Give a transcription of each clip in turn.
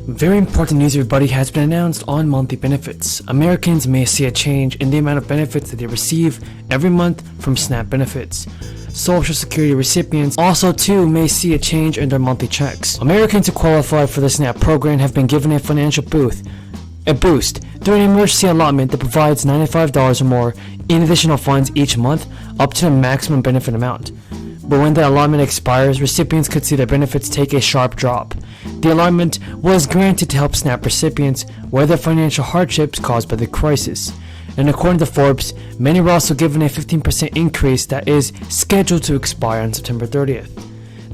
Very important news, everybody, has been announced on monthly benefits. Americans may see a change in the amount of benefits that they receive every month from SNAP benefits. Social Security recipients also too may see a change in their monthly checks. Americans who qualify for the SNAP program have been given a financial boost during an emergency allotment that provides $95 or more in additional funds each month up to the maximum benefit amount. But when the allotment expires, recipients could see their benefits take a sharp drop. The allotment was granted to help SNAP recipients weather financial hardships caused by the crisis. And according to Forbes, many were also given a 15% increase that is scheduled to expire on September 30th.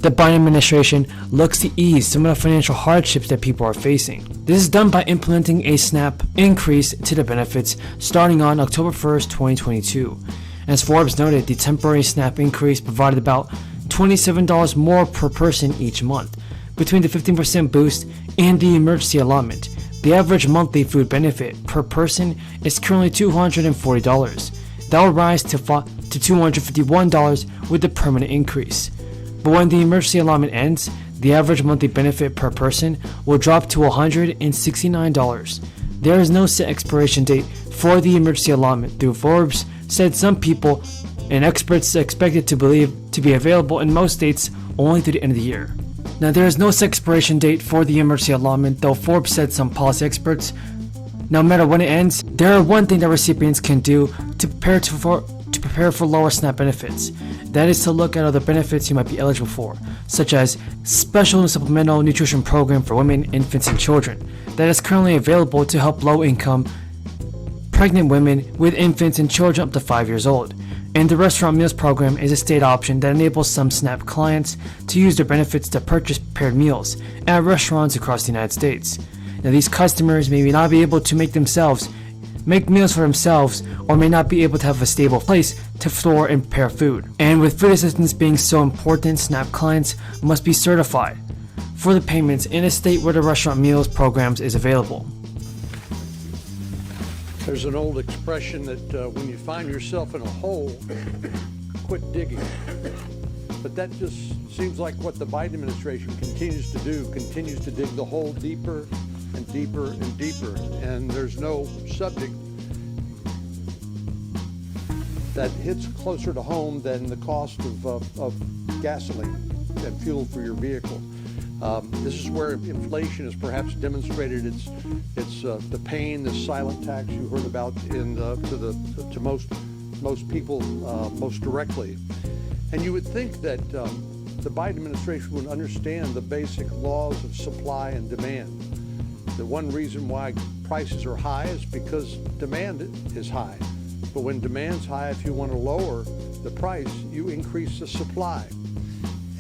The Biden administration looks to ease some of the financial hardships that people are facing. This is done by implementing a SNAP increase to the benefits starting on October 1st, 2022. As Forbes noted, the temporary SNAP increase provided about $27 more per person each month. Between the 15% boost and the emergency allotment, the average monthly food benefit per person is currently $240. That will rise to $251 with the permanent increase. But when the emergency allotment ends, the average monthly benefit per person will drop to $169. There is no set expiration date for the emergency allotment, though Forbes said some people and experts expect it to be available in most states only through the end of the year. Now, there is no set expiration date for the emergency allotment, though Forbes said some policy experts. No matter when it ends, there are one thing that recipients can do to prepare for lower SNAP benefits. That is to look at other benefits you might be eligible for, such as special and supplemental nutrition program for women, infants, and children that is currently available to help low-income pregnant women with infants and children up to 5 years old. And the Restaurant Meals Program is a state option that enables some SNAP clients to use their benefits to purchase prepared meals at restaurants across the United States. Now, these customers may not be able to make meals for themselves, or may not be able to have a stable place to store and prepare food. And with food assistance being so important, SNAP clients must be certified for the payments in a state where the Restaurant Meals Programs is available. There's an old expression that when you find yourself in a hole, quit digging. But that just seems like what the Biden administration continues to do, continues to dig the hole deeper and deeper and deeper. And there's no subject that hits closer to home than the cost of gasoline and fuel for your vehicle. This is where inflation has perhaps demonstrated its the pain, the silent tax you heard about to most people most directly. And you would think that the Biden administration would understand the basic laws of supply and demand. The one reason why prices are high is because demand is high. But when demand's high, if you want to lower the price, you increase the supply.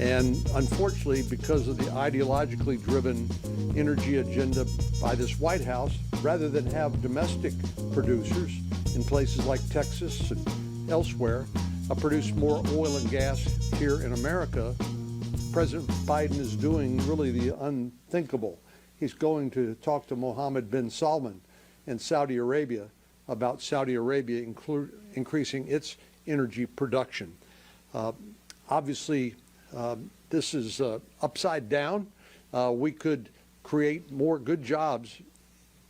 And unfortunately, because of the ideologically driven energy agenda by this White House, rather than have domestic producers in places like Texas and elsewhere produce more oil and gas here in America, President Biden is doing really the unthinkable. He's going to talk to Mohammed bin Salman in Saudi Arabia about Saudi Arabia increasing its energy production. Obviously, this is upside down. We could create more good jobs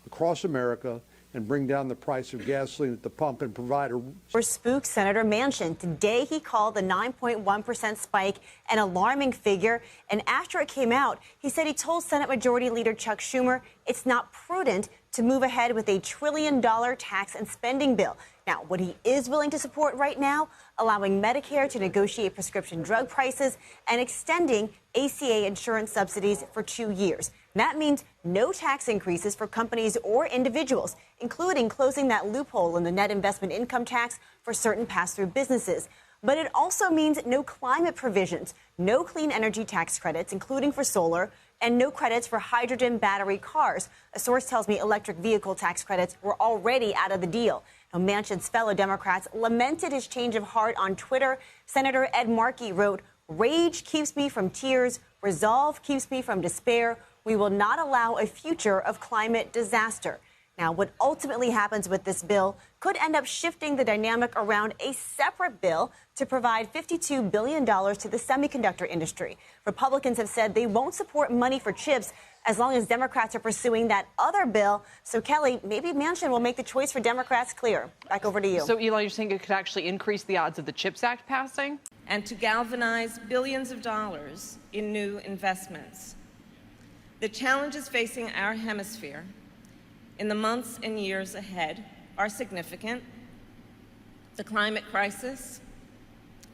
across America and bring down the price of gasoline at the pump and provide a... For spook Senator Manchin. Today he called the 9.1% spike an alarming figure. And after it came out, he said he told Senate Majority Leader Chuck Schumer it's not prudent to move ahead with a $1 trillion tax and spending bill. Now, what he is willing to support right now, allowing Medicare to negotiate prescription drug prices and extending ACA insurance subsidies for 2 years. That means no tax increases for companies or individuals, including closing that loophole in the net investment income tax for certain pass-through businesses. But it also means no climate provisions, no clean energy tax credits, including for solar, and no credits for hydrogen battery cars. A source tells me electric vehicle tax credits were already out of the deal. Now, Manchin's fellow Democrats lamented his change of heart on Twitter. Senator Ed Markey wrote, "Rage keeps me from tears. Resolve keeps me from despair. We will not allow a future of climate disaster." Now, what ultimately happens with this bill could end up shifting the dynamic around a separate bill to provide $52 billion to the semiconductor industry. Republicans have said they won't support money for chips as long as Democrats are pursuing that other bill. So, Kelly, maybe Manchin will make the choice for Democrats clear. Back over to you. So, Eli, you're saying it could actually increase the odds of the CHIPS Act passing? And to galvanize billions of dollars in new investments. The challenges facing our hemisphere in the months and years ahead are significant. The climate crisis,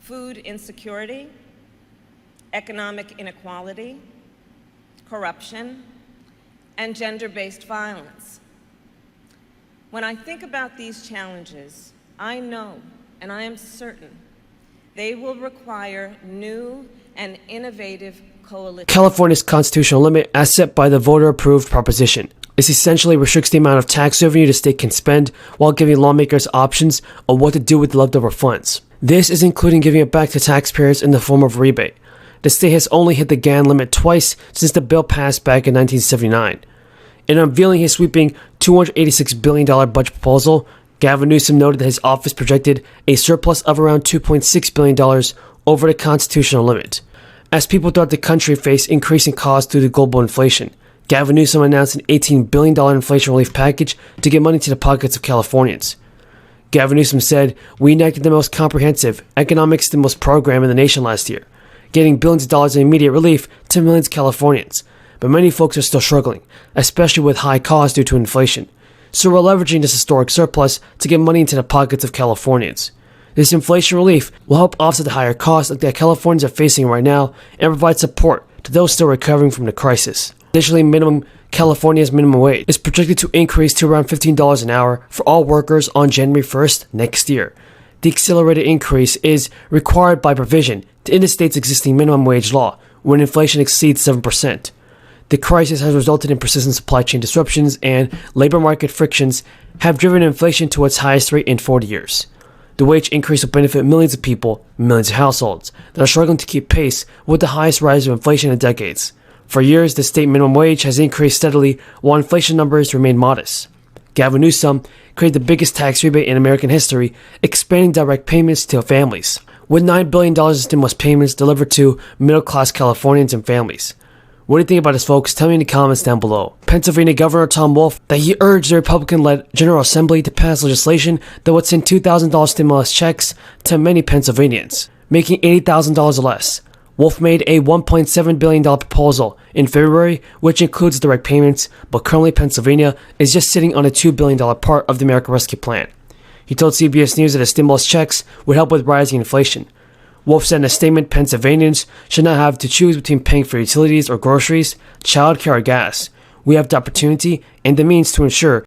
food insecurity, economic inequality, corruption, and gender-based violence. When I think about these challenges, I know, and I am certain, they will require new and innovative coalitions. California's constitutional limit, as set by the voter-approved proposition, this essentially restricts the amount of tax revenue the state can spend while giving lawmakers options on what to do with the leftover funds. This is including giving it back to taxpayers in the form of a rebate. The state has only hit the GAN limit twice since the bill passed back in 1979. In unveiling his sweeping $286 billion budget proposal, Gavin Newsom noted that his office projected a surplus of around $2.6 billion over the constitutional limit. As people throughout the country face increasing costs due to global inflation, Gavin Newsom announced an $18 billion inflation relief package to get money to the pockets of Californians. Gavin Newsom said, "We enacted the most comprehensive economic stimulus program in the nation last year, getting billions of dollars in immediate relief to millions of Californians. But many folks are still struggling, especially with high costs due to inflation. So we're leveraging this historic surplus to get money into the pockets of Californians. This inflation relief will help offset the higher costs that Californians are facing right now and provide support to those still recovering from the crisis." Additionally, California's minimum wage is projected to increase to around $15 an hour for all workers on January 1st next year. The accelerated increase is required by provision in the state's existing minimum wage law when inflation exceeds 7%. The crisis has resulted in persistent supply chain disruptions, and labor market frictions have driven inflation to its highest rate in 40 years. The wage increase will benefit millions of people, millions of households that are struggling to keep pace with the highest rise of inflation in decades. For years, the state minimum wage has increased steadily while inflation numbers remain modest. Gavin Newsom created the biggest tax rebate in American history, expanding direct payments to families, with $9 billion in stimulus payments delivered to middle-class Californians and families. What do you think about this, folks? Tell me in the comments down below. Pennsylvania Governor Tom Wolf that he urged the Republican-led General Assembly to pass legislation that would send $2,000 stimulus checks to many Pennsylvanians, making $80,000 or less. Wolf made a $1.7 billion proposal in February, which includes direct payments, but currently Pennsylvania is just sitting on a $2 billion part of the American Rescue Plan. He told CBS News that the stimulus checks would help with rising inflation. Wolf said in a statement Pennsylvanians should not have to choose between paying for utilities or groceries, childcare or gas. We have the opportunity and the means to ensure